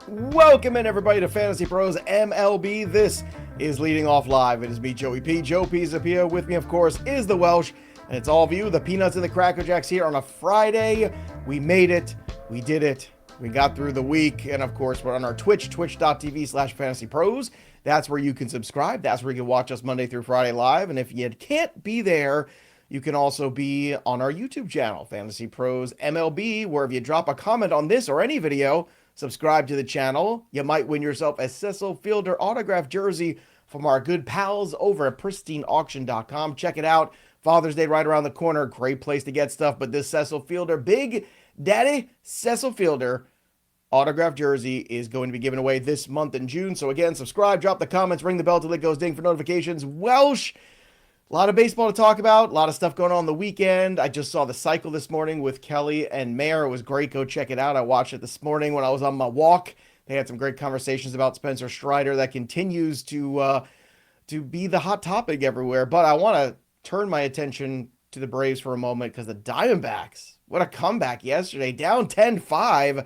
Welcome in, everybody, to Fantasy Pros MLB. This is Leading Off Live. It is me, Joey P. Joe P. Pepiot. With me, of course, is the Welsh, and it's all of you, the Peanuts and the Cracker Jacks, here on a Friday. We made it. We did it. We got through the week, and of course, we're on our Twitch, twitch.tv/fantasypros. That's where you can subscribe. That's where you can watch us Monday through Friday live, and if you can't be there, you can also be on our YouTube channel, Fantasy Pros MLB, where if you drop a comment on this or any video, subscribe to the channel, you might win yourself a Cecil Fielder autographed jersey from our good pals over at pristineauction.com. Check it out. Father's Day right around the corner. Great place to get stuff. But this Cecil Fielder, Big Daddy Cecil Fielder autographed jersey is going to be given away this month in June. So again, subscribe, drop the comments, ring the bell till it goes ding for notifications. Welsh, a lot of baseball to talk about. A lot of stuff going on the weekend. I just saw the cycle this morning with Kelly and Mayer. It was great. Go check it out. I watched it this morning when I was on my walk. They had some great conversations about Spencer Strider that continues to be the hot topic everywhere. But I want to turn my attention to the Braves for a moment because the Diamondbacks, what a comeback yesterday. Down 10-5.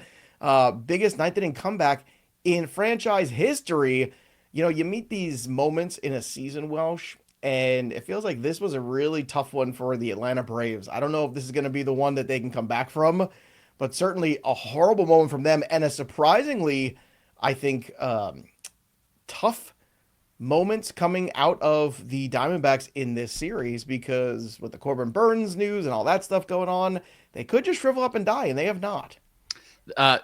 Biggest ninth inning comeback in franchise history. You know, you meet these moments in a season, Welsh, and it feels like this was a really tough one for the Atlanta Braves. I don't know if this is going to be the one that they can come back from, but certainly a horrible moment from them and a surprisingly, I think, tough moments coming out of the Diamondbacks in this series because with the Corbin Burns news and all that stuff going on, they could just shrivel up and die, and they have not.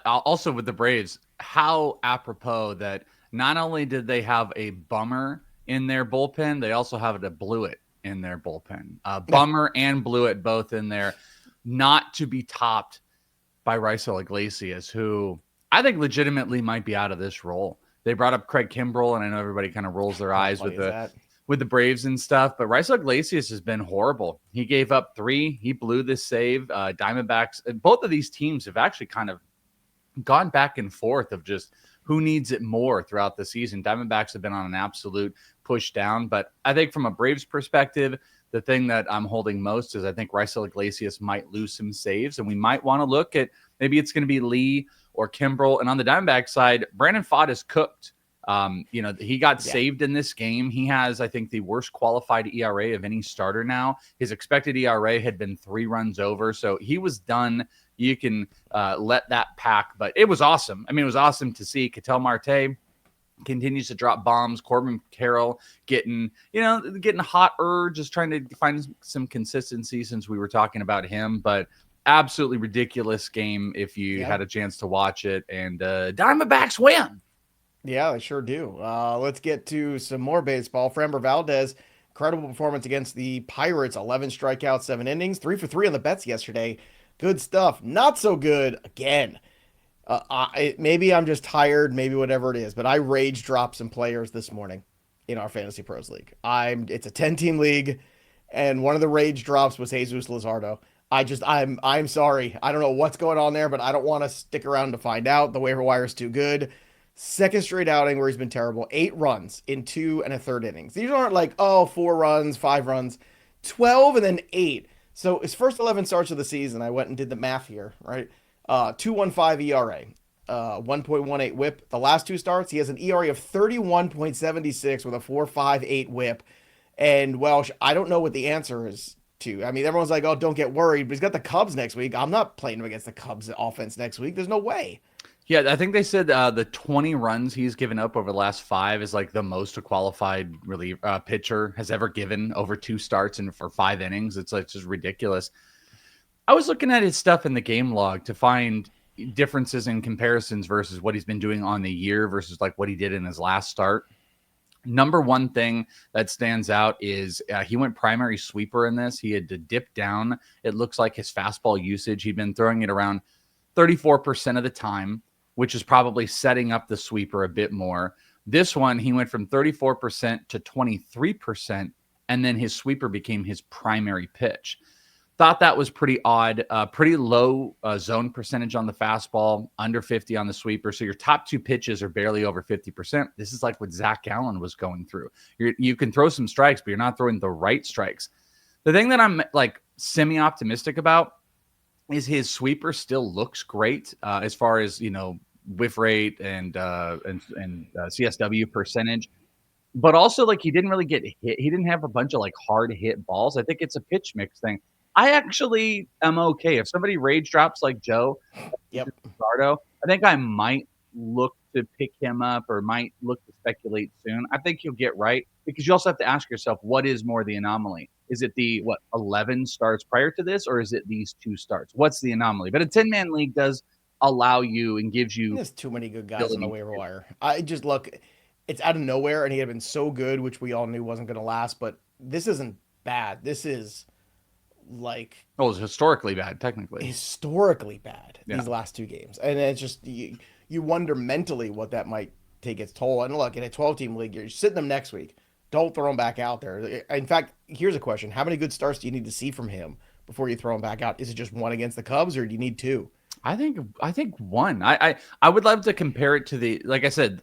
Also with the Braves, how apropos that not only did they have a bummer in their bullpen, they also have a Blewett in their bullpen. Bummer and Blewett both in there, not to be topped by Raisel Iglesias, who I think legitimately might be out of this role. They brought up Craig Kimbrell, and I know everybody kind of rolls their eyes with the Braves and stuff, but Raisel Iglesias has been horrible. He gave up 3. He blew this save. Diamondbacks, both of these teams have actually kind of gone back and forth of just who needs it more throughout the season. Diamondbacks have been on an absolute push down, but I think from a Braves perspective, the thing that I'm holding most is I think Raisel Iglesias might lose some saves, and we might want to look at maybe it's going to be Lee or Kimbrell. And on the Diamondback side, Brandon Pfaadt is cooked. He got saved in this game. He has, I think, the worst qualified ERA of any starter now. His expected ERA had been 3 runs over, so he was done. You can let that pack, but it was awesome. I mean, it was awesome to see Ketel Marte continues to drop bombs. Corbin Carroll getting hot, just trying to find some consistency since we were talking about him, but absolutely ridiculous game if you had a chance to watch it, and Diamondbacks win. Yeah, they sure do. Let's get to some more baseball. Framber Valdez, incredible performance against the Pirates. 11 strikeouts, 7 innings, 3 for 3 on the bets yesterday. Good stuff. Not so good again. Maybe I'm just tired, maybe whatever it is, but I rage dropped some players this morning in our Fantasy Pros League. It's a 10-team league, and one of the rage drops was Jesus Luzardo. I'm sorry. I don't know what's going on there, but I don't want to stick around to find out. The waiver wire is too good. Second straight outing where he's been terrible. 8 runs in 2 1/3 innings. These aren't like, 4 runs, 5 runs. 12 and then 8. So his first 11 starts of the season, I went and did the math here, right? 2.15 ERA, 1.18 whip. The last 2 starts, he has an ERA of 31.76 with a 4.58 whip. And Welsh, I don't know what the answer is to. I mean, everyone's like, oh, don't get worried, but he's got the Cubs next week. I'm not playing him against the Cubs offense next week. There's no way. Yeah, I think they said the 20 runs he's given up over the last 5 is like the most a qualified pitcher has ever given over 2 starts and for 5 innings. It's like just ridiculous. I was looking at his stuff in the game log to find differences and comparisons versus what he's been doing on the year versus like what he did in his last start. Number one thing that stands out is he went primary sweeper in this. He had to dip down. It looks like his fastball usage, he'd been throwing it around 34% of the time, which is probably setting up the sweeper a bit more. This one, he went from 34% to 23%, and then his sweeper became his primary pitch. Thought that was pretty odd. Pretty low zone percentage on the fastball, under 50 on the sweeper. So your top 2 pitches are barely over 50%. This is like what Zach Allen was going through. You can throw some strikes, but you're not throwing the right strikes. The thing that I'm like semi-optimistic about is his sweeper still looks great as far as, whiff rate and CSW percentage. But also, like, he didn't really get hit. He didn't have a bunch of, like, hard hit balls. I think it's a pitch mix thing. I actually am okay. If somebody rage drops like Joe, Yep. Luzardo, I think I might look to pick him up or might look to speculate soon. I think he'll get right because you also have to ask yourself, what is more the anomaly? Is it the, 11 starts prior to this, or is it these 2 starts? What's the anomaly? But a 10-man league does allow you and gives you. There's too many good guys on the waiver wire. I just look, it's out of nowhere, and he had been so good, which we all knew wasn't going to last. But this isn't bad. This is like it's historically bad, technically. Historically bad these last 2 games, and it's just you wonder mentally what that might take its toll. And look, in a 12-team league, you're sitting them next week. Don't throw him back out there. In fact, here's a question: how many good starts do you need to see from him before you throw him back out? Is it just 1 against the Cubs, or do you need 2? I think 1. I would love to compare it to like I said,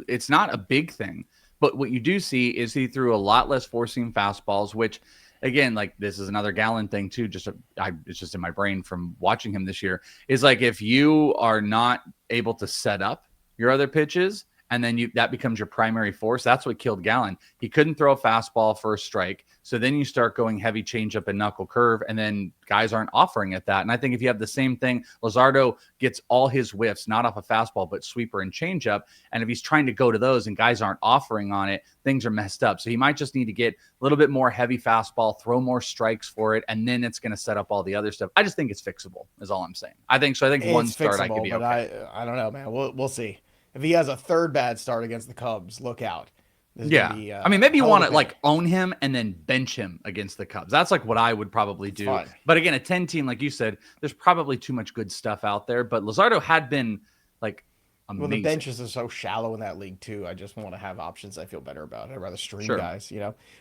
it's not a big thing, but what you do see is he threw a lot less four-seam fastballs, which again, like, this is another Gallen thing too. It's just in my brain from watching him this year. Is like, if you are not able to set up your other pitches, and then that becomes your primary force. That's what killed Gallen. He couldn't throw a fastball for a strike. So then you start going heavy changeup and knuckle curve, and then guys aren't offering at that. And I think if you have the same thing, Luzardo gets all his whiffs, not off a fastball, but sweeper and changeup. And if he's trying to go to those and guys aren't offering on it, things are messed up. So he might just need to get a little bit more heavy fastball, throw more strikes for it, and then it's going to set up all the other stuff. I just think it's fixable, is all I'm saying. I think so. I think one start I could be okay. I don't know, man. We'll see. If he has a third bad start against the Cubs, look out. I mean, maybe you want to like own him and then bench him against the Cubs. That's like what I would probably do. Fine. But again, a 10-team, like you said, there's probably too much good stuff out there. But Luzardo had been like amazing. Well, the benches are so shallow in that league too. I just want to have options I feel better about. I'd rather stream guys,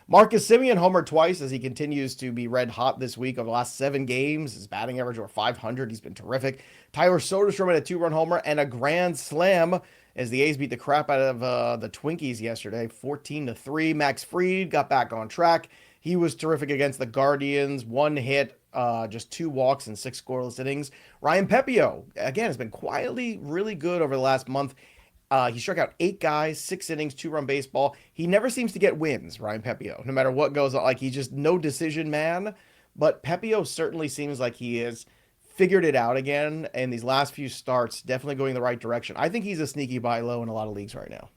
Marcus Semien homered twice as he continues to be red hot this week. Over the last 7 games, his batting average over 500. He's been terrific. Tyler Soderstrom had a 2-run homer and a grand slam as the A's beat the crap out of the Twinkies yesterday, 14-3. Max Fried got back on track. He was terrific against the Guardians. 1 hit, just 2 walks and 6 scoreless innings. Ryan Pepiot, again, has been quietly really good over the last month. He struck out 8 guys, 6 innings, 2-run baseball. He never seems to get wins, Ryan Pepiot, no matter what goes on. Like, he's just no decision man. But Pepiot certainly seems like he is figured it out again, and these last few starts definitely going the right direction. I think he's a sneaky buy low in a lot of leagues right now.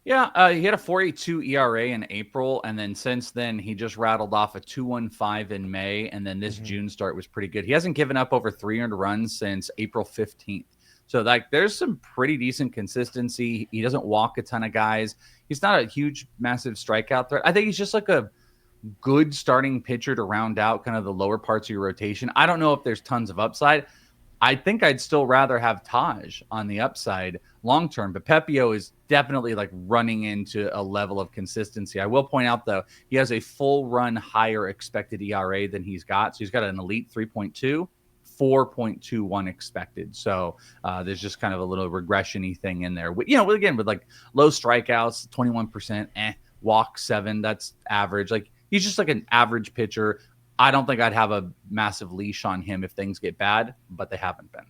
Yeah, he had a 4.82 ERA in April, and then since then he just rattled off a 2.15 in May, and then this June start was pretty good. He hasn't given up over 300 runs since April 15th. So like, there's some pretty decent consistency. He doesn't walk a ton of guys. He's not a huge, massive strikeout threat. I think he's just like a good starting pitcher to round out kind of the lower parts of your rotation. I don't know if there's tons of upside. I think I'd still rather have Taj on the upside long term, but Pepiot is definitely like running into a level of consistency. I will point out though, he has a full run higher expected ERA than he's got. So he's got an elite 3.2, 4.21 expected. So there's just kind of a little regression-y thing in there. Again, with like low strikeouts, 21%, walk 7, that's average. Like, he's just like an average pitcher. I don't think I'd have a massive leash on him if things get bad, but they haven't been.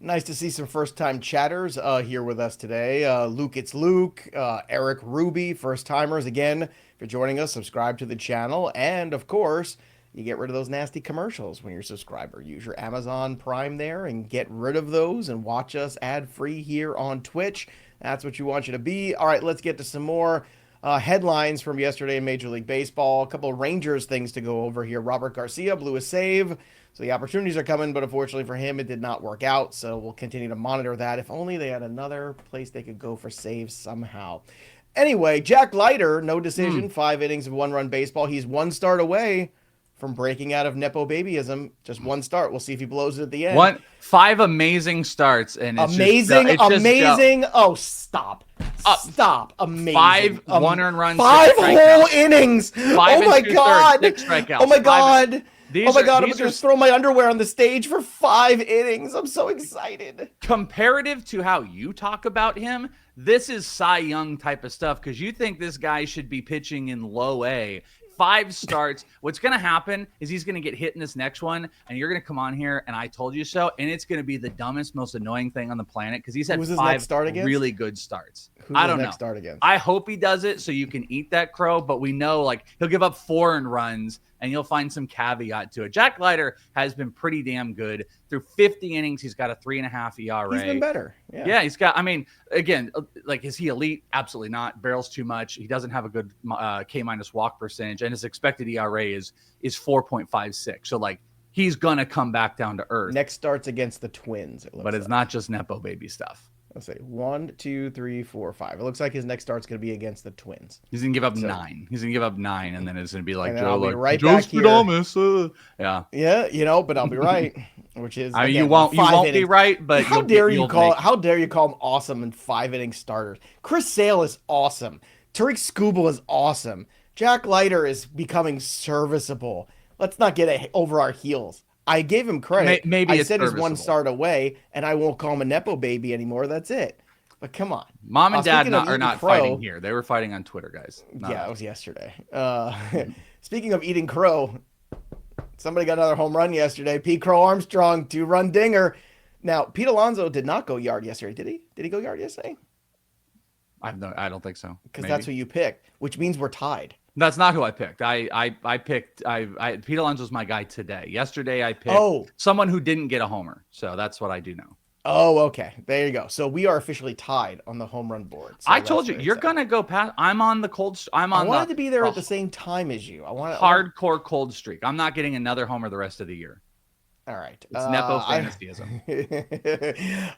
Nice to see some first-time chatters here with us today. Luke, it's Luke. Eric Ruby, first-timers. Again, if you're joining us, subscribe to the channel. And, of course, you get rid of those nasty commercials when you're a subscriber. Use your Amazon Prime there and get rid of those and watch us ad-free here on Twitch. That's what you want you to be. All right, let's get to some more headlines from yesterday in Major League Baseball. A couple of Rangers things to go over here. Robert Garcia blew a save, so the opportunities are coming, but unfortunately for him, it did not work out, so we'll continue to monitor that. If only they had another place they could go for saves somehow. Anyway, Jack Leiter, no decision, 5 innings of 1-run baseball. He's 1 start away from breaking out of Nepo babyism. Just 1 start. We'll see if he blows it at the end. 5 amazing starts, and it's amazing. Oh, stop. Stop. Amazing. 5 1-earned runs. 5 whole innings. Oh my God. 6 strikeouts. Oh my God. I'm going to throw my underwear on the stage for 5 innings. I'm so excited. Comparative to how you talk about him, this is Cy Young type of stuff, because you think this guy should be pitching in low A 5 starts. What's going to happen is he's going to get hit in this next one, and you're going to come on here, and I told you so, and it's going to be the dumbest, most annoying thing on the planet because he's had 5 really good starts. I don't know. Start against? I hope he does it so you can eat that crow, but we know like he'll give up 4 in runs, and you'll find some caveat to it. Jack Leiter has been pretty damn good. Through 50 innings, he's got a 3.5 ERA. He's been better. Yeah, he's got, I mean, again, like, is he elite? Absolutely not. Barrels too much. He doesn't have a good K- walk percentage, and his expected ERA is 4.56. So, like, he's going to come back down to earth. Next starts against the Twins. But it's not just Nepo baby stuff. Let's see. 1, 2, 3, 4, 5. It looks like his next start's going to be against the Twins. He's going to give up 9. He's going to give up 9, and then it's going to be like Joe, like, right Joe Spadamus. Yeah. Yeah, you know, but I'll be right. Which is, I mean, you won't be right, but how dare you call him awesome in 5-inning starters? Chris Sale is awesome. Tariq Skubal is awesome. Jack Leiter is becoming serviceable. Let's not get over our heels. I gave him credit. Maybe I said he's 1 start away, and I won't call him a Nepo baby anymore. That's it. But come on. Mom and Dad are not fighting here. They were fighting on Twitter, guys. It was yesterday. Speaking of eating crow, somebody got another home run yesterday. Crow-Armstrong, 2-run dinger. Now, Pete Alonso did not go yard yesterday, did he? Did he go yard yesterday? I don't think so. Because that's who you picked, which means we're tied. That's not who I picked. I picked Pete Alonso's my guy today. Yesterday I picked someone who didn't get a homer. So that's what I do know. Oh, okay. There you go. So we are officially tied on the home run board. So I told you, you're going to go past. I'm on the cold. I wanted to be there at the same time as you. Hardcore cold streak. I'm not getting another homer the rest of the year. All right. It's Nepo fantasyism.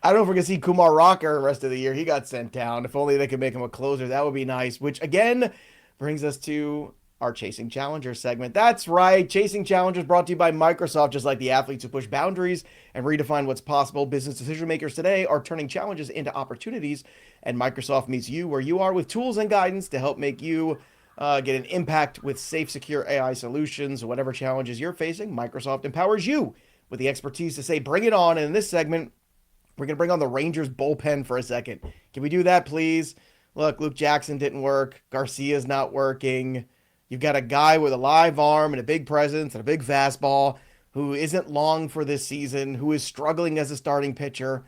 I don't know if we're going to see Kumar Rocker the rest of the year. He got sent down. If only they could make him a closer, that would be nice. Which, again, brings us to our Chasing Challengers segment. That's right. Chasing Challengers brought to you by Microsoft. Just like the athletes who push boundaries and redefine what's possible, business decision makers today are turning challenges into opportunities. And Microsoft meets you where you are with tools and guidance to help make you get an impact with safe, secure AI solutions. Whatever challenges you're facing, Microsoft empowers you with the expertise to say, bring it on. And in this segment, we're going to bring on the Rangers bullpen for a second. Can we do that, please? Look, Luke Jackson didn't work. Garcia's not working. You've got a guy with a live arm and a big presence and a big fastball who isn't long for this season, who is struggling as a starting pitcher.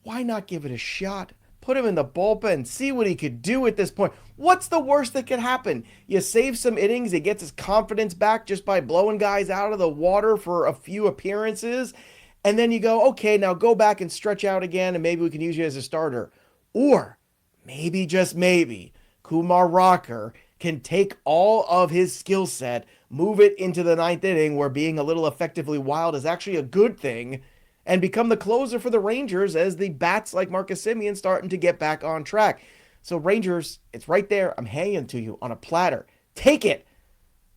Why not give it a shot? Put him in the bullpen, see what he could do at this point. What's the worst that could happen? You save some innings, he gets his confidence back just by blowing guys out of the water for a few appearances, and then you go, okay, now go back and stretch out again, and maybe we can use you as a starter. Or maybe, just maybe, Kumar Rocker can take all of his skill set, move it into the 9th inning where being a little effectively wild is actually a good thing, and become the closer for the Rangers as the bats like Marcus Semien starting to get back on track. So Rangers, it's right there. I'm hanging it to you on a platter. Take it.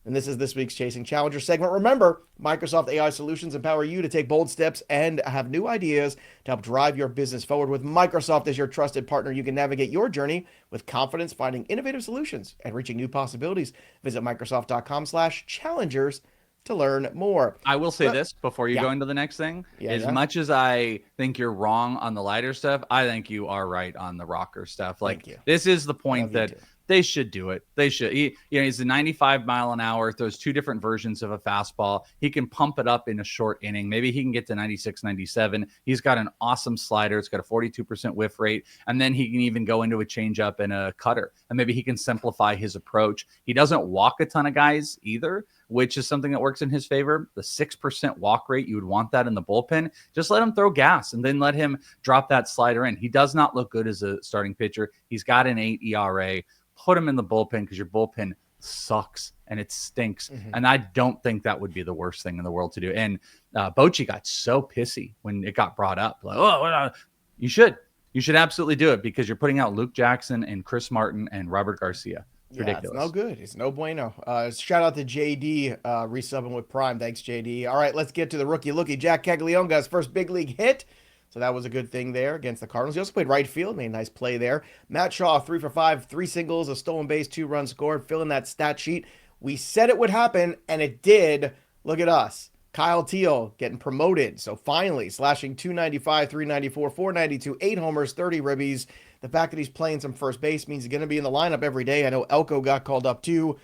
And this is this week's Chasing Challenger segment. Remember, Microsoft AI solutions empower you to take bold steps and have new ideas to help drive your business forward. With Microsoft as your trusted partner, you can navigate your journey with confidence, finding innovative solutions and reaching new possibilities. Visit Microsoft.com/challengers to learn more. I will say this before you go into the next thing. Much as I think you're wrong on the lighter stuff, I think you are right on the rocker stuff. Like, this is the point that they should do it. They should. He's a 95 mile an hour, throws 2 different versions of a fastball. He can pump it up in a short inning. Maybe he can get to 96, 97. He's got an awesome slider. It's got a 42% whiff rate. And then he can even go into a changeup and a cutter. And maybe he can simplify his approach. He doesn't walk a ton of guys either, which is something that works in his favor. The 6% walk rate, you would want that in the bullpen. Just let him throw gas and then let him drop that slider in. He does not look good as a starting pitcher. He's got an 8 ERA. Put him in the bullpen because your bullpen sucks and it stinks. And I don't think that would be the worst thing in the world to do. And Bochy got so pissy when it got brought up. Like, you should absolutely do it because you're putting out Luke Jackson and Chris Martin and Robert Garcia. It's ridiculous. It's no good. It's no bueno. Shout out to JD resubbing with Prime. Thanks, JD. All right, let's get to the rookie lookie. Jack Caglione got his first big league hit. So that was a good thing there against the Cardinals. He also played right field, made a nice play there. Matt Shaw, 3 for 5, 3 singles, a stolen base, 2 runs scored, filling that stat sheet. We said it would happen, and it did. Look at us. Kyle Teal getting promoted. So finally, slashing 295, 394, 492, 8 homers, 30 ribbies. The fact that he's playing some first base means he's going to be in the lineup every day. I know Elko got called up too.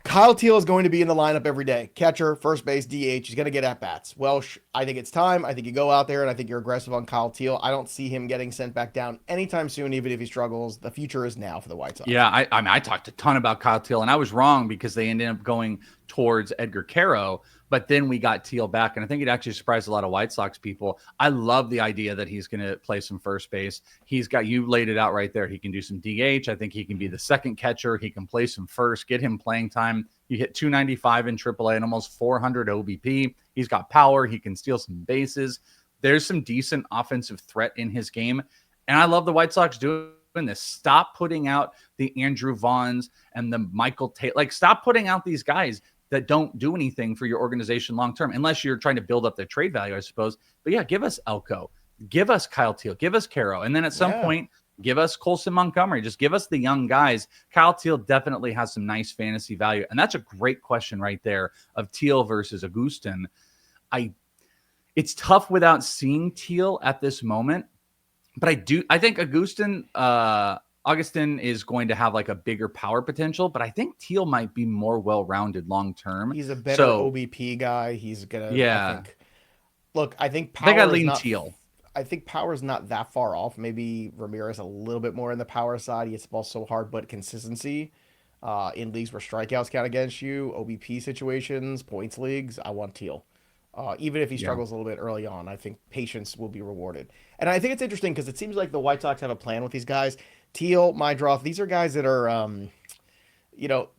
Kyle Teal is going to be in the lineup every day. Catcher, first base, DH. He's going to get at-bats. Welsh, I think it's time. I think you go out there, and I think you're aggressive on Kyle Teal. I don't see him getting sent back down anytime soon, even if he struggles. The future is now for the White Sox. Yeah, I mean, I talked a ton about Kyle Teal, and I was wrong because they ended up going towards Edgar Caro, but then we got Teal back, and I think it actually surprised a lot of White Sox people. I love the idea that he's going to play some first base. He's got, you laid it out right there. He can do some DH. I think he can be the second catcher. He can play some first, get him playing time. You hit 295 in AAA and almost 400 OBP. He's got power. He can steal some bases. There's some decent offensive threat in his game, and I love the White Sox doing this. Stop putting out the Andrew Vaughns and the Michael Tate. Like, stop putting out these guys that don't do anything for your organization long term, unless you're trying to build up their trade value, I suppose. But yeah, give us Elko, give us Kyle Teal, give us Caro, and then at some point, give us Colson Montgomery. Just give us the young guys. Kyle Teal definitely has some nice fantasy value, and that's a great question right there of Teal versus Augustin. It's tough without seeing Teal at this moment, but I think Augustin is going to have like a bigger power potential, but I think Teal might be more well-rounded long-term. He's a better OBP guy. He's gonna, I think power. I think I lean Teal. I think power is not that far off. Maybe Ramirez a little bit more in the power side. He hits the ball so hard, but consistency in leagues where strikeouts count against you, OBP situations, points leagues, I want Teal. Even if he struggles a little bit early on, I think patience will be rewarded. And I think it's interesting because it seems like the White Sox have a plan with these guys. Teal, Mydroth, these are guys that are,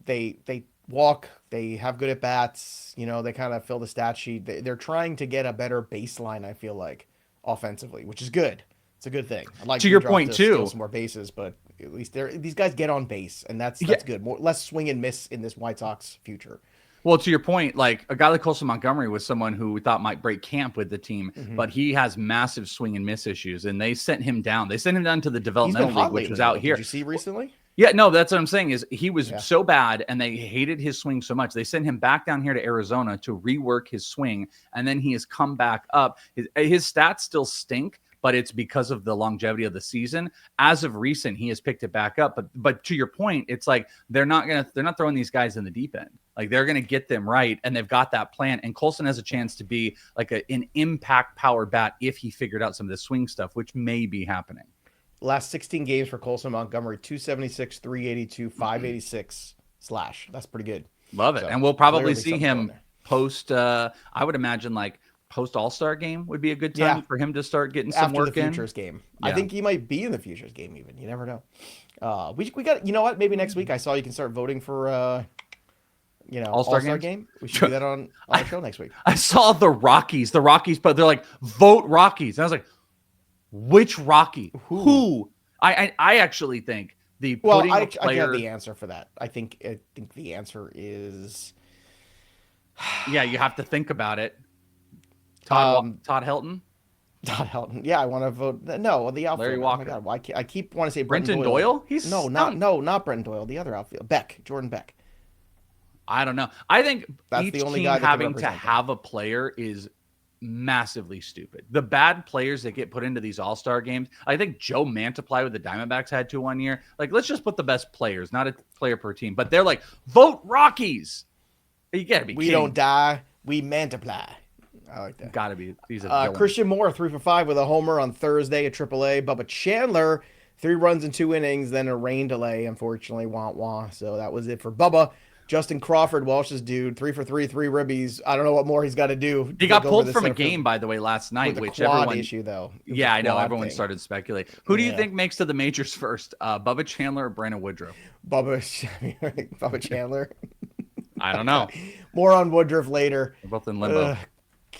they walk, they have good at bats, they kind of fill the stat sheet. They're trying to get a better baseline, I feel like, offensively, which is good. It's a good thing. I'd like to your point too, steal some more bases, but at least these guys get on base, and that's good. Less swing and miss in this White Sox future. Well, to your point, like a guy like Colson Montgomery was someone who we thought might break camp with the team, but he has massive swing and miss issues, and they sent him down. They sent him down to the developmental league, which was out here. Did you see recently? Yeah, no, that's what I'm saying is he was so bad, and they hated his swing so much. They sent him back down here to Arizona to rework his swing, and then he has come back up. His stats still stink, but it's because of the longevity of the season. As of recent, he has picked it back up. But to your point, it's like they're not throwing these guys in the deep end. Like, they're going to get them right, and they've got that plan. And Colson has a chance to be like an impact power bat if he figured out some of the swing stuff, which may be happening. Last 16 games for Colson Montgomery, 276, 382, 586 slash. That's pretty good. Love it. So, and we'll probably see him post, I would imagine, like, post All-Star game would be a good time for him to start getting some work in. After the Futures game. Yeah. I think he might be in the Futures game even. You never know. We got, you know what? Maybe next week I saw you can start voting for, All-Star game. We should do that on our show next week. I saw the Rockies, but they're like, vote Rockies. And I was like, which Rocky? Who? I actually think I have the answer for that. I think the answer is yeah, you have to think about it. Todd Helton? Todd Helton. Yeah, I want to vote. No, the outfield. Larry Walker. Oh my God, I keep want to say Brenton Doyle. He's not Brenton Doyle. The other outfield. Jordan Beck. I don't know. I think that's each the only team guy that having to have a player is massively stupid. The bad players that get put into these all-star games, I think Joe Mantiply with the Diamondbacks had to one year. Like, let's just put the best players, not a player per team. But they're like, vote Rockies. You gotta be. We don't die. We Mantiply. I like that. Gotta be. He's Christian Moore 3 for 5 with a homer on Thursday at AAA. Bubba Chandler 3 runs in 2 innings, then a rain delay. Unfortunately, wah. So that was it for Bubba. Justin Crawford, Welsh's dude, 3 for 3, 3 ribbies. I don't know what more he's got to do. He got pulled from a game, by the way, last night, which everyone issue though. Yeah, I know. Everyone started speculating. Who do you think makes to the majors first? Bubba Chandler or Brandon Woodruff? Bubba Chandler. I don't know. More on Woodruff later. They're both in limbo.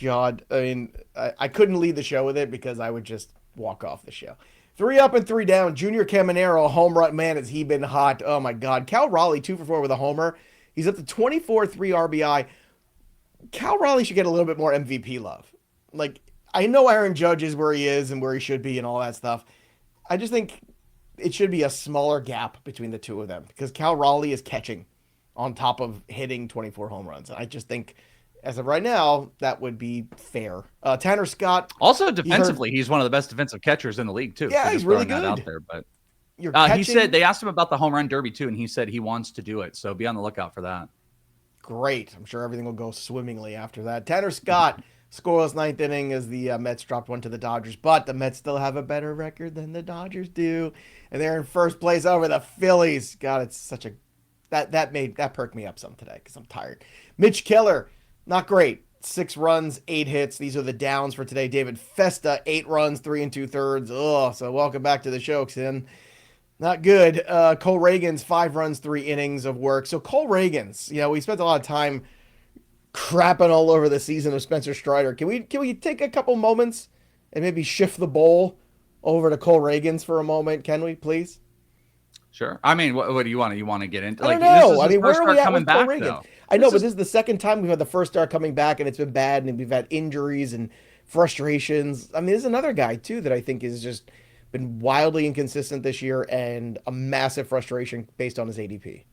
God, I mean, I couldn't lead the show with it because I would just walk off the show. 3 up and 3 down. Junior Caminero, home run. Man, has he been hot. Oh, my God. Cal Raleigh, 2 for 4 with a homer. He's up to 24, 3 RBI. Cal Raleigh should get a little bit more MVP love. Like, I know Aaron Judge is where he is and where he should be and all that stuff. I just think it should be a smaller gap between the two of them because Cal Raleigh is catching on top of hitting 24 home runs. I just think, as of right now, that would be fair. Tanner Scott. Also, defensively, he's one of the best defensive catchers in the league, too. Yeah, he's really good. Out there, but he said they asked him about the home run derby, too, and he said he wants to do it. So be on the lookout for that. great. I'm sure everything will go swimmingly after that. Tanner Scott, scoreless ninth inning as the Mets dropped one to the Dodgers, but the Mets still have a better record than the Dodgers do, and they're in first place over the Phillies. God, it's such a that perked me up some today because I'm tired. Mitch Keller, not great. 6 runs, 8 hits. These are the downs for today. David Festa, 8 runs, 3 2/3. Oh, so welcome back to the show, Xin. Not good. Cole Ragans, 5 runs, 3 innings of work. So Cole Ragans, we spent a lot of time crapping all over the season of Spencer Strider. Can we take a couple moments and maybe shift the bowl over to Cole Ragans for a moment? Can we, please? Sure. I mean, what do you want? You want to get into? I don't know. I mean, where are we at with Cole back, Ragans? though? I know, but this is the second time we've had the first start coming back, and it's been bad, and we've had injuries and frustrations. I mean, there's another guy, too, that I think is just been wildly inconsistent this year and a massive frustration based on his ADP.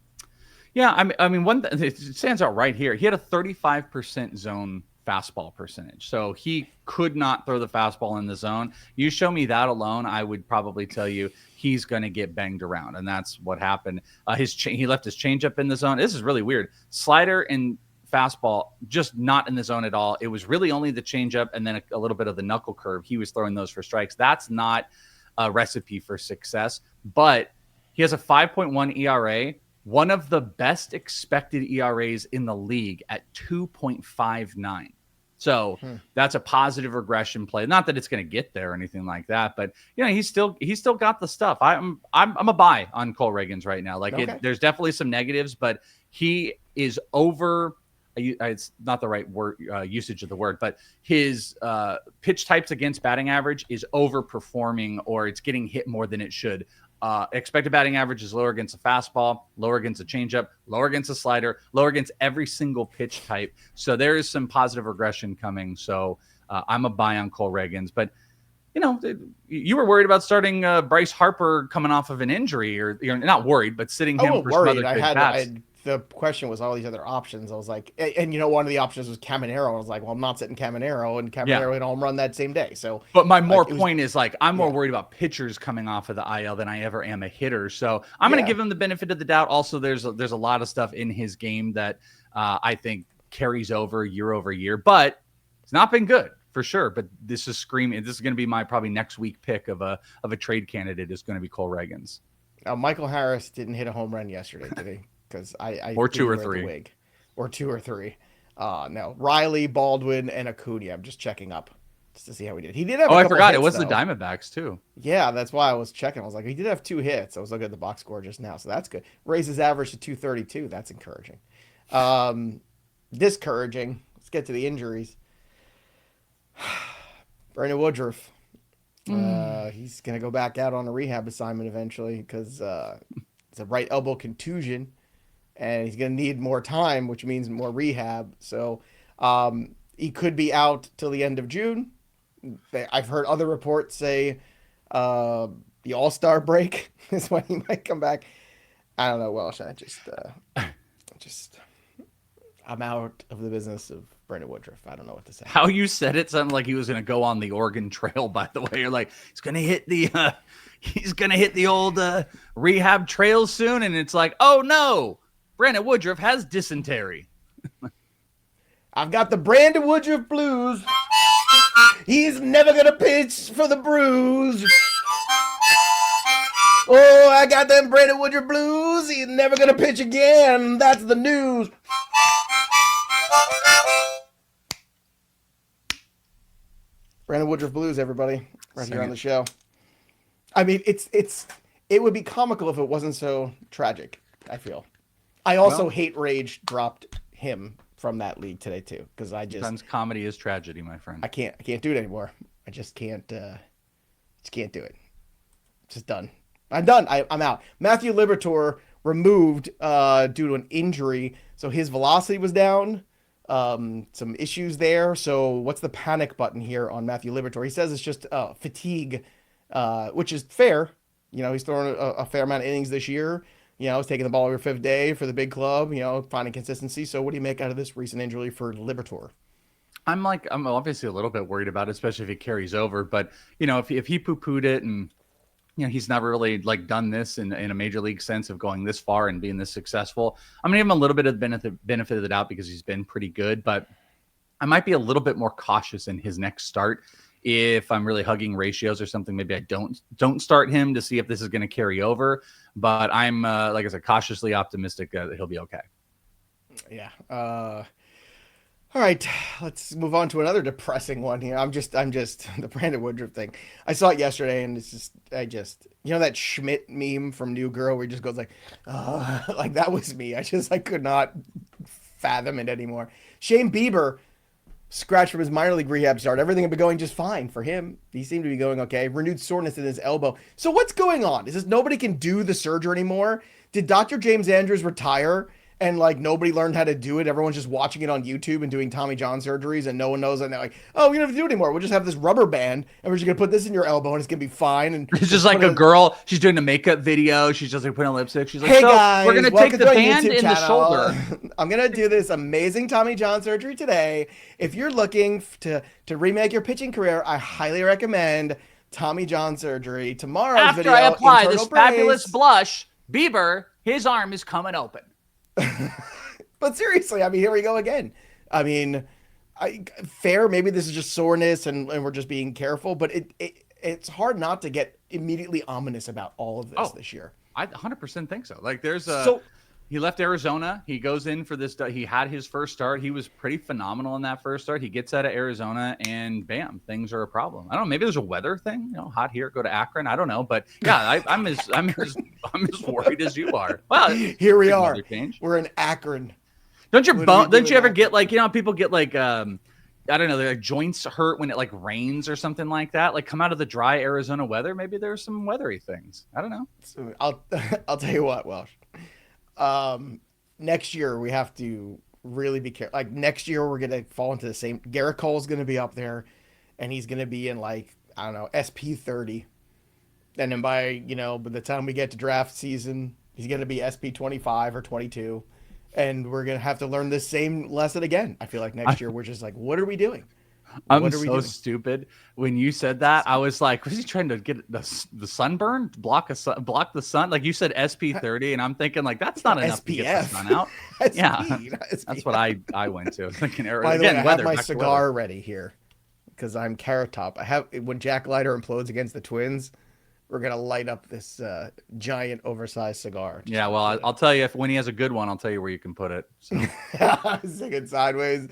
Yeah, I mean, it stands out right here. He had a 35% zone fastball percentage, so he could not throw the fastball in the zone. You show me that alone, I would probably tell you he's going to get banged around, and that's what happened. He left his changeup in the zone. This is really weird. Slider and fastball just not in the zone at all. It was really only the changeup and then a little bit of the knuckle curve. He was throwing those for strikes. That's not a recipe for success, but he has a 5.1 ERA, one of the best expected ERAs in the league at 2.59. So that's a positive regression play. Not that it's going to get there or anything like that, but he's still got the stuff. I'm a buy on Cole Ragans right now. There's definitely some negatives, but he is over. It's not the right word usage of the word, but his pitch types against batting average is overperforming, or it's getting hit more than it should. Expected batting average is lower against a fastball, lower against a changeup, lower against a slider, lower against every single pitch type. So there is some positive regression coming. So I'm a buy on Cole Ragans. But, you were worried about starting Bryce Harper coming off of an injury, or you're not worried, but sitting him for some other good bats. The question was all these other options. I was like, and one of the options was Caminero. I was like, well, I'm not sitting Caminero, and Caminero hit a home run that same day. So, but my point is I'm more worried about pitchers coming off of the IL than I ever am a hitter. So I'm going to give him the benefit of the doubt. Also, there's a lot of stuff in his game that I think carries over year, but it's not been good for sure. But this is screaming. This is going to be my probably next week pick of a trade candidate is going to be Cole Ragans. Michael Harris didn't hit a home run yesterday, did he? Because I or 2 or 3 or 2 or 3. No, Riley, Baldwin, and Acuna. I'm just checking up just to see how he did. He did have. I forgot hits, it was the Diamondbacks too. Yeah, that's why I was checking. I was like, he did have 2 hits. I was looking at the box score just now, so that's good. Raised his average to 232. That's encouraging. Discouraging. Let's get to the injuries. Brandon Woodruff. He's gonna go back out on a rehab assignment eventually because it's a right elbow contusion. And he's going to need more time, which means more rehab. So he could be out till the end of June. I've heard other reports say the All-Star break is when he might come back. I don't know, Welsh. I'm out of the business of Brandon Woodruff. I don't know what to say. How you said it sounded like he was going to go on the Oregon Trail, by the way. You're like, he's going to hit the old rehab trail soon. And it's like, oh, no. Brandon Woodruff has dysentery. I've got the Brandon Woodruff blues. He's never going to pitch for the Brews. Oh, I got them Brandon Woodruff blues. He's never going to pitch again. That's the news. Brandon Woodruff blues, everybody. Right here on the show. I mean, it would be comical if it wasn't so tragic, I feel. I also hate Rage dropped him from that league today too, because sometimes comedy is tragedy, my friend. I can't do it anymore. I just can't do it. Just done. I'm done. I'm out. Matthew Liberatore removed due to an injury, so his velocity was down. Some issues there. So what's the panic button here on Matthew Liberatore? He says it's just fatigue, which is fair. He's throwing a fair amount of innings this year. He's taking the ball every 5th day for the big club, finding consistency. So what do you make out of this recent injury for Liberatore? I'm obviously a little bit worried about it, especially if it carries over. But, if he poo-pooed it and he's never really like done this in a major league sense of going this far and being this successful. I'm gonna give him a little bit of benefit of the doubt because he's been pretty good, but I might be a little bit more cautious in his next start. If I'm really hugging ratios or something, maybe I don't start him to see if this is going to carry over. But I'm like I said, cautiously optimistic that he'll be okay. Yeah. All right, let's move on to another depressing one here. I'm just the Brandon Woodruff thing. I saw it yesterday, and it's just that Schmidt meme from New Girl where he just goes like that was me. I could not fathom it anymore. Shane Bieber scratched from his minor league rehab start. Everything had been going just fine for him. He seemed to be going okay. Renewed soreness in his elbow. So what's going on? Is this nobody can do the surgery anymore? Did Dr. James Andrews retire and like nobody learned how to do it? Everyone's just watching it on YouTube and doing Tommy John surgeries and no one knows. And they're like, oh, we don't have to do it anymore. We'll just have this rubber band and we're just going to put this in your elbow and it's going to be fine. And it's just like a girl. She's doing a makeup video. She's just like putting on lipstick. She's like, hey so guys, we're going to take the band in the shoulder. I'm going to do this amazing Tommy John surgery today. If you're looking to remake your pitching career, I highly recommend Tommy John surgery. Tomorrow's After video, I apply this brace. fabulous blush, Bieber, his arm is coming open. But seriously, I mean, here we go again. I mean, fair. Maybe this is just soreness and we're just being careful, but it's hard not to get immediately ominous about all of this this year. I 100% think so. Like there's he left Arizona. He goes in for this. He had his first start. He was pretty phenomenal in that first start. He gets out of Arizona and bam, things are a problem. I don't know. Maybe there's a weather thing, hot here, go to Akron. I don't know. But yeah, I'm as worried as you are. Well, here we are. We're in Akron. Don't you ever get like, people get like, I don't know, their like joints hurt when it like rains or something like that. Like come out of the dry Arizona weather. Maybe there's some weathery things. I don't know. So I'll tell you what, Welsh. Next year we have to really be careful. Like next year we're going to fall into the same. Garrett Cole's going to be up there and he's going to be in like, I don't know, SP 30. And then by the time we get to draft season, he's going to be SP 25 or 22. And we're going to have to learn this same lesson again. I feel like next year we're just like, what are we doing? I'm so stupid. When you said that, I was like, was he trying to get the sunburn? Block the sun? Like you said SP 30, and I'm thinking like that's not enough to get the sun out. Yeah, that's what I went to. Thinking By the way, I have my cigar ready here because I'm Carrot Top. I have when Jack Leiter implodes against the Twins. We're going to light up this giant oversized cigar. Yeah, well, I'll tell you when he has a good one, I'll tell you where you can put it. So. Stick it sideways.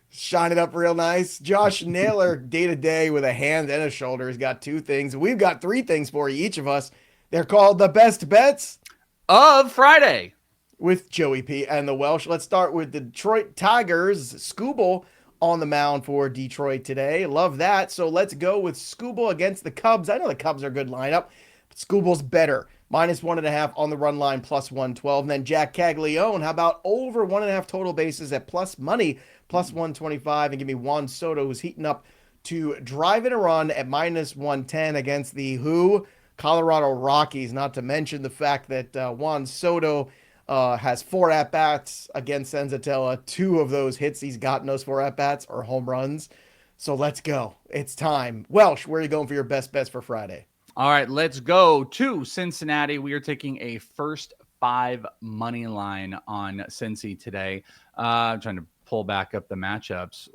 Shine it up real nice. Josh Naylor, day-to-day with a hand and a shoulder. He's got 2 things. We've got 3 things for you, each of us. They're called the best bets of Friday with Joey P. and the Welsh. Let's start with the Detroit Tigers. Skubal on the mound for Detroit today. Love that. So let's go with Skubal against the Cubs. I know the Cubs are a good lineup, but Skubal's better. -1.5 on the run line, +112. And then Jack Caglione, how about over 1.5 total bases at plus money, +125. And give me Juan Soto, who's heating up to drive in a run at -110 against the Colorado Rockies. Not to mention the fact that Juan Soto has 4 at-bats against Senzatella. 2 of those hits he's gotten those 4 at-bats are home runs. So let's go. It's time. Welsh, where are you going for your best bets for Friday? All right, let's go to Cincinnati. We are taking a first 5 money line on Cincy today. I'm trying to pull back up the matchups.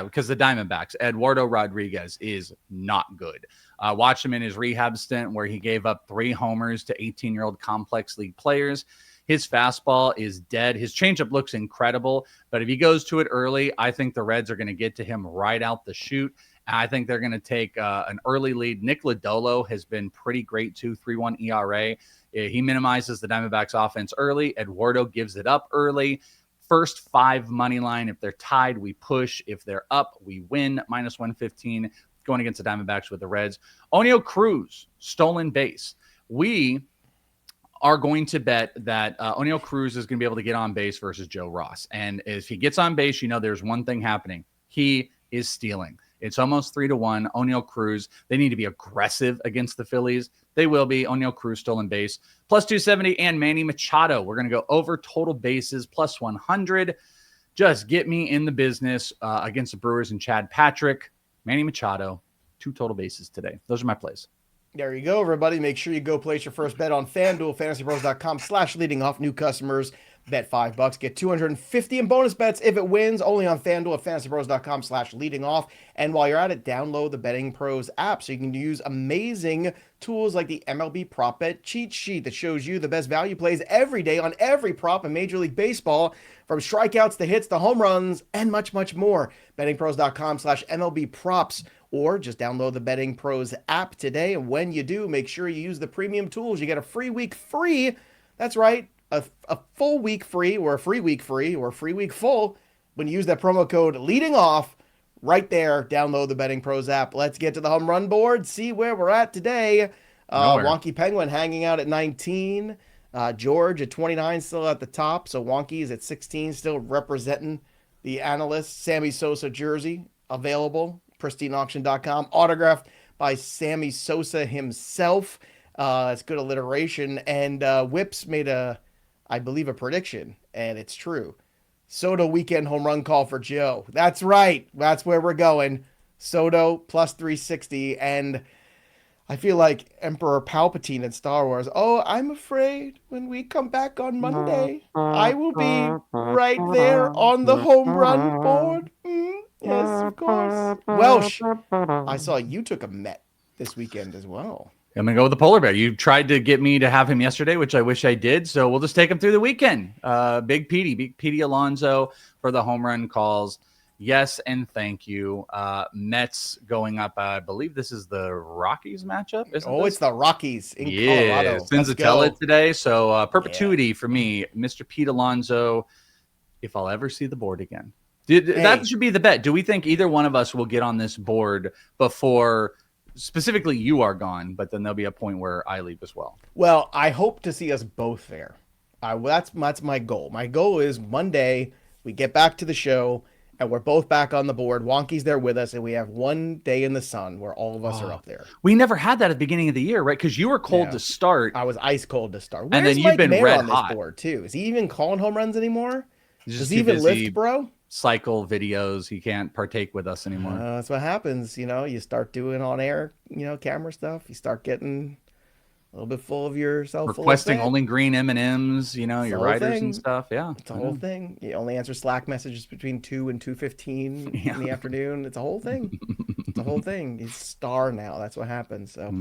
Because the Diamondbacks. Eduardo Rodriguez is not good. Watched him in his rehab stint where he gave up 3 homers to 18-year-old complex league players. His fastball is dead. His changeup looks incredible, but if he goes to it early, I think the Reds are going to get to him right out the chute. I think they're going to take an early lead. Nick Lodolo has been pretty great too, 3.1 ERA. He minimizes the Diamondbacks offense early. Eduardo gives it up early. First 5 money line. If they're tied, we push. If they're up, we win. -115 going against the Diamondbacks with the Reds. Oneil Cruz, stolen base. We are going to bet that Oneil Cruz is going to be able to get on base versus Joe Ross. And if he gets on base, there's one thing happening. He is stealing. It's almost 3-1. Oneil Cruz, they need to be aggressive against the Phillies. They will be. Oneil Cruz stolen base, +270. And Manny Machado, we're going to go over total bases, +100. Just get me in the business against the Brewers and Chad Patrick. Manny Machado, 2 total bases today. Those are my plays. There you go, everybody. Make sure you go place your first bet on FanDuel, fantasypros.com/leading off. New customers bet $5, get 250 in bonus bets if it wins. Only on FanDuel at fantasypros.com/leading off. And while you're at it, download the Betting Pros app so you can use amazing tools like the MLB prop bet cheat sheet that shows you the best value plays every day on every prop in Major League Baseball, from strikeouts to hits to home runs and much, much more. BettingPros.com/MLB props, or just download the Betting Pros app today. And when you do, make sure you use the premium tools. You get a free week free. That's right, a full week free, or a free week free, or a free week full when you use that promo code leading off right there. Download the Betting Pros app. Let's get to the home run board, see where we're at today. Wonky Penguin hanging out at 19. George at 29, still at the top. So Wonky's at 16, still representing the analysts. Sammy Sosa jersey available, pristineauction.com, autographed by Sammy Sosa himself. It's good alliteration. And Whips made I believe, a prediction, and it's true. Soto weekend home run call for Joe. That's right. That's where we're going. Soto plus 360, and I feel like Emperor Palpatine in Star Wars. Oh, I'm afraid when we come back on Monday, I will be right there on the home run board. Yes, of course. Welsh, I saw you took a Met this weekend as well. I'm going to go with the polar bear. You tried to get me to have him yesterday, which I wish I did. So we'll just take him through the weekend. Big Petey Alonso for the home run calls. Yes, and thank you. Mets going up. I believe this is the Rockies matchup. It's the Rockies in Colorado. Senzatella today. So perpetuity for me, Mr. Pete Alonso, if I'll ever see the board again. That should be the bet. Do we think either one of us will get on this board before specifically you are gone, but then there'll be a point where I leave as well? Well, I hope to see us both there. That's my goal. My goal is Monday we get back to the show and we're both back on the board. Wonky's there with us, and we have one day in the sun where all of us are up there. We never had that at the beginning of the year, right? Because you were cold to start. I was ice cold to start. And then you've been red on hot this board too. Is he even calling home runs anymore? Does he even lift, bro? Cycle videos. He can't partake with us anymore. That's what happens. You start doing on air, camera stuff. You start getting a little bit full of yourself. Requesting only green M&Ms, your writers and stuff. Yeah. It's a whole thing. You only answer Slack messages between 2 and 2:15 in the afternoon. It's a whole thing. It's a whole thing. He's a star now. That's what happens. So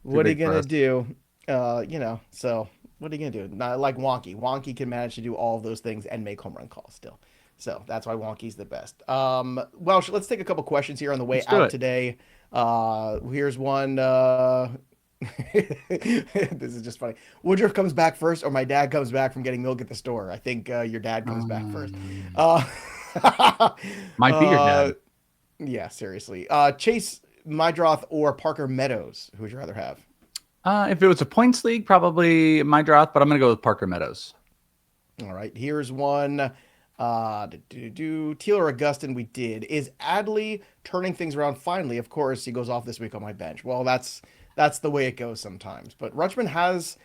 what are you going to do? So what are you going to do? Not like Wonky. Wonky can manage to do all of those things and make home run calls still. So that's why Wonky's the best. Well, let's take a couple questions here on the way out today. Here's one. This is just funny. Woodruff comes back first, or my dad comes back from getting milk at the store? I think your dad comes back first. Might be your dad. Yeah, seriously. Chase Mydroth or Parker Meadows? Who would you rather have? If it was a points league, probably Mydroth, but I'm going to go with Parker Meadows. All right, here's one. Teal or Augustin, we did. Is Adley turning things around finally? Of course, he goes off this week on my bench. Well, that's the way it goes sometimes. But Rutschman has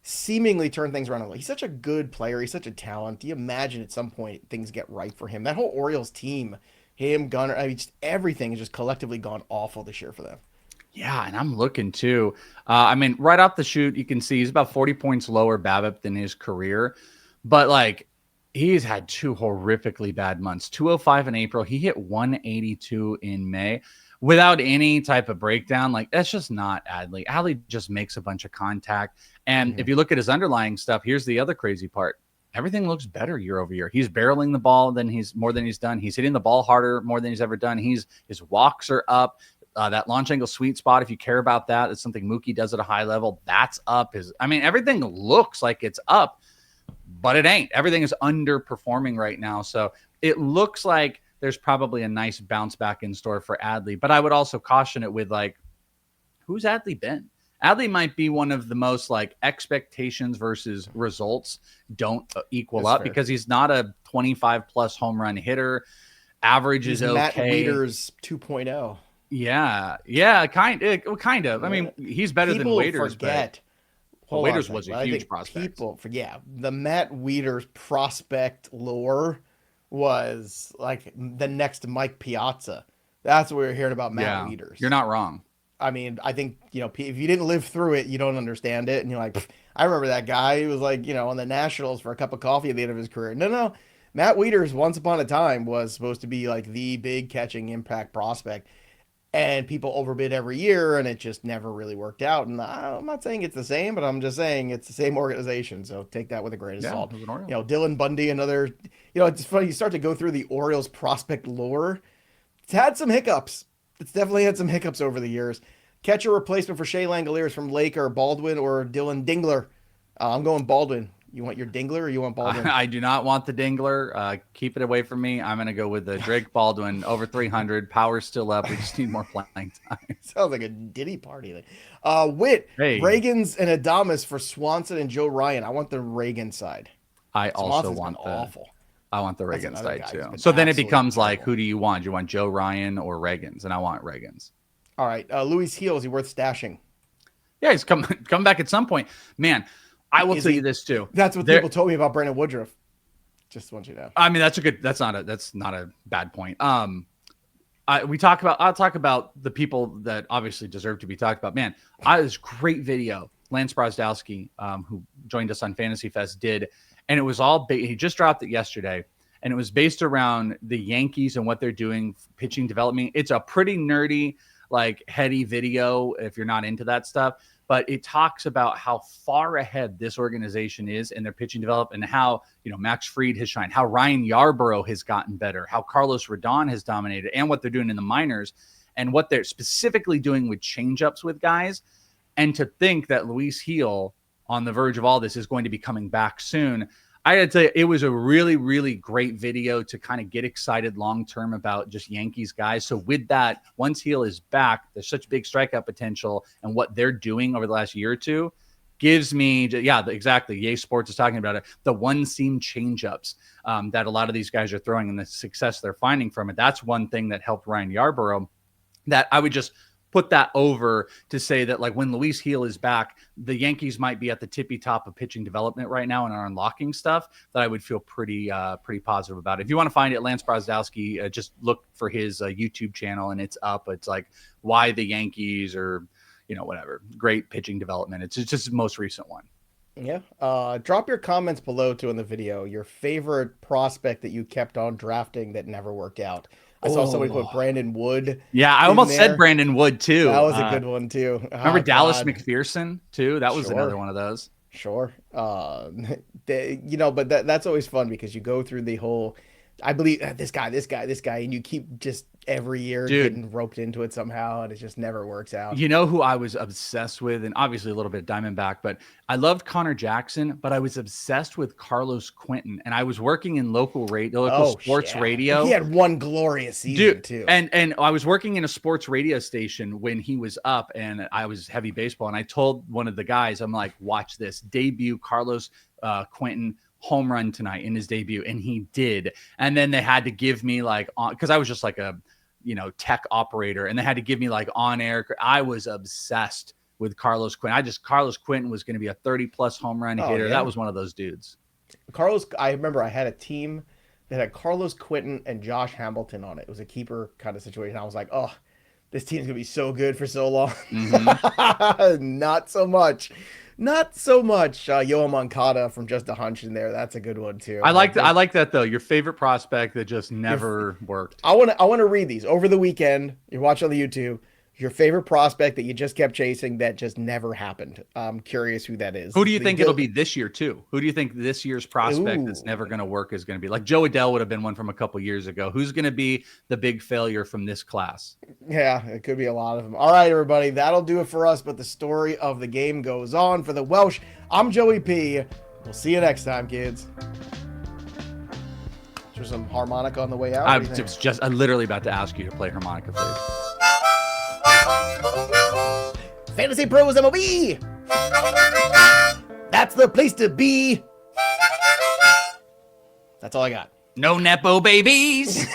seemingly turned things around. He's such a good player. He's such a talent. Do you imagine at some point things get right for him? That whole Orioles team, him, Gunnar, just everything has just collectively gone awful this year for them. Yeah, and I'm looking too. Right off the shoot, you can see he's about 40 points lower BABIP than his career. But he's had two horrifically bad months. 205 in April. He hit 182 in May without any type of breakdown. That's just not Adley. Adley just makes a bunch of contact. And if you look at his underlying stuff, here's the other crazy part. Everything looks better year over year. He's barreling the ball more than he's done. He's hitting the ball harder more than he's ever done. His walks are up. That launch angle sweet spot, if you care about that, it's something Mookie does at a high level. That's up. Everything looks like it's up, but it ain't. Everything is underperforming right now. So it looks like there's probably a nice bounce back in store for Adley. But I would also caution it with who's Adley been? Adley might be one of the most expectations versus results don't equal up because he's not a 25 plus home run hitter. Average is okay. Matt Waiters 2.0. Yeah, kind of. He's better than Waiters. Forget. Waiters was a huge prospect. People forget the Matt Wieters prospect lore was the next Mike Piazza. That's what we were hearing about Matt Wieters. You're not wrong. I mean, I think, if you didn't live through it, you don't understand it. And you're like, "Pff, I remember that guy. He was like, on the Nationals for a cup of coffee at the end of his career. No. Matt Wieters, once upon a time, was supposed to be like the big catching impact prospect. And people overbid every year, and it just never really worked out. And I'm not saying it's the same, but I'm just saying it's the same organization. So take that with a grain of salt. Dylan Bundy, another, it's funny. You start to go through the Orioles prospect lore. It's had some hiccups. It's definitely had some hiccups over the years. Catcher replacement for Shea Langoliers from Laker, Baldwin or Dylan Dingler. I'm going Baldwin. You want your Dingler or you want Baldwin? I do not want the Dingler. Keep it away from me. I'm going to go with the Drake Baldwin, over 300. Power's still up. We just need more playing time. Sounds like a Diddy party. Witt, hey. Ragans and Adames for Swanson and Joe Ryan. I want the Reagan side. I also want the awful. I want the Reagan side too. So then it becomes like, who do you want? Do you want Joe Ryan or Ragans? And I want Ragans. All right. Luis Heel, is he worth stashing? Yeah, he's come back at some point. Man, I will tell you this too. That's what people told me about Brandon Woodruff. Just want you to know. I mean, that's not a bad point. I'll talk about the people that obviously deserve to be talked about. Man, this great video Lance Brosdowski, who joined us on Fantasy Fest, did, and it was all he just dropped it yesterday, and it was based around the Yankees and what they're doing pitching development. It's a pretty nerdy, like heady video if you're not into that stuff. But it talks about how far ahead this organization is in their pitching development, and how, Max Fried has shined, how Ryan Yarbrough has gotten better, how Carlos Rodon has dominated, and what they're doing in the minors, and what they're specifically doing with changeups with guys. And to think that Luis Heel, on the verge of all this, is going to be coming back soon. I got to tell you, it was a really, really great video to kind of get excited long-term about just Yankees guys. So with that, once Heel is back, there's such big strikeout potential, and what they're doing over the last year or two gives me, exactly. Yay Sports is talking about it. The one-seam changeups that a lot of these guys are throwing and the success they're finding from it. That's one thing that helped Ryan Yarbrough, that I would just put that over to say that, like, when Luis Heel is back, the Yankees might be at the tippy top of pitching development right now and are unlocking stuff that I would feel pretty positive about. If you want to find it, Lance Brosdowski, just look for his YouTube channel, and it's up. It's like why the Yankees, or whatever, great pitching development. It's just his most recent one. Yeah. Drop your comments below too in the video. Your favorite prospect that you kept on drafting that never worked out. I saw somebody put Brandon Wood. Yeah, I almost said Brandon Wood too. That was a good one too. Remember Dallas McPherson too? That was another one of those. Sure. But that's always fun because you go through the whole, I believe this guy, and you keep just every year getting roped into it somehow, and it just never works out. You know who I was obsessed with, and obviously a little bit of Diamondback, but I loved Connor Jackson, but I was obsessed with Carlos Quentin, and I was working in local sports radio. He had one glorious season too. And I was working in a sports radio station when he was up, and I was heavy baseball, and I told one of the guys, I'm like, watch this debut Carlos Quentin home run tonight in his debut, and he did. And then they had to give me because I was just like a tech operator, and they had to give me on air. I was obsessed with Carlos Quentin. Carlos Quentin was going to be a 30+ home run hitter. Yeah. That was one of those dudes. I remember I had a team that had Carlos Quentin and Josh Hamilton on it. It was a keeper kind of situation. I was like, oh, this team's going to be so good for so long. Mm-hmm. Not so much. Yoel Moncada from Just a Hunch in there. That's a good one too. I like that though. Your favorite prospect that just never worked. I want to read these over the weekend. You watch on the YouTube. Your favorite prospect that you just kept chasing that just never happened. I'm curious who that is. Who do you think it'll be this year too? Who do you think this year's prospect that's never going to work is going to be? Like Joe Adell would have been one from a couple years ago. Who's going to be the big failure from this class? Yeah, it could be a lot of them. All right, everybody, that'll do it for us. But the story of the game goes on. For the Welsh, I'm Joey P. We'll see you next time, kids. Is there some harmonica on the way out? I'm literally about to ask you to play harmonica, please. FantasyPros MLB. That's the place to be. That's all I got. No Nepo babies.